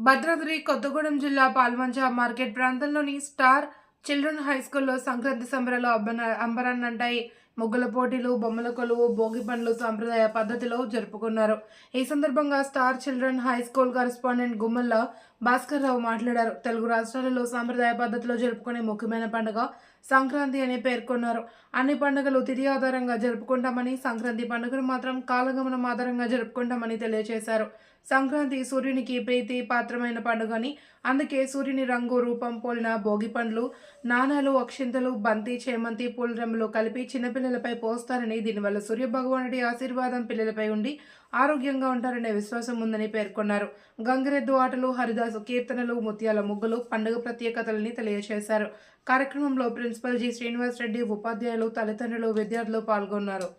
భద్రాద్రి కొత్తగూడెం జిల్లా పాల్వంచ మార్కెట్ ప్రాంతంలోని star children high స్కూల్లో సంక్రాంతి సంబరాలు అంబరాన్నంటాయి. ముగ్గుల పోటీలు, బొమ్మల కొలువు, భోగి పండ్లు సాంప్రదాయ పద్ధతిలో జరుపుకున్నారు. ఈ సందర్భంగా star children high school correspondent Gummalla Bhaskar Rao మాట్లాడారు. తెలుగు రాష్ట్రాలలో సాంప్రదాయ పద్ధతిలో జరుపుకునే ముఖ్యమైన పండుగ సంక్రాంతి అని పేర్కొన్నారు. అన్ని పండుగలు తిథి ఆధారంగా జరుపుకుంటామని, సంక్రాంతి పండుగను మాత్రం కాలగమనం ఆధారంగా జరుపుకుంటామని తెలియజేశారు. సంక్రాంతి సూర్యునికి ప్రీతి పాత్రమైన పండుగని, అందుకే సూర్యుని రంగు రూపం పోలిన భోగి పండ్లు, నాణాలు, అక్షింతలు, బంతి, చేమంతి పూల రంగులు కలిపి చిన్నపిల్లలపై పోస్తారని, దీనివల్ల సూర్య భగవానుడి ఆశీర్వాదం పిల్లలపై ఉండి ఆరోగ్యంగా ఉంటారనే విశ్వాసం ఉందని పేర్కొన్నారు. గంగిరెద్దు ఆటలు, హరిదాసు కీర్తనలు, ముత్యాల ముగ్గులు పండుగ ప్రత్యేకతలని తెలియజేశారు. కార్యక్రమంలో ప్రిన్సిపల్ జి శ్రీనివాస్ రెడ్డి, ఉపాధ్యాయులు, తల్లిదండ్రులు, విద్యార్థులు పాల్గొన్నారు.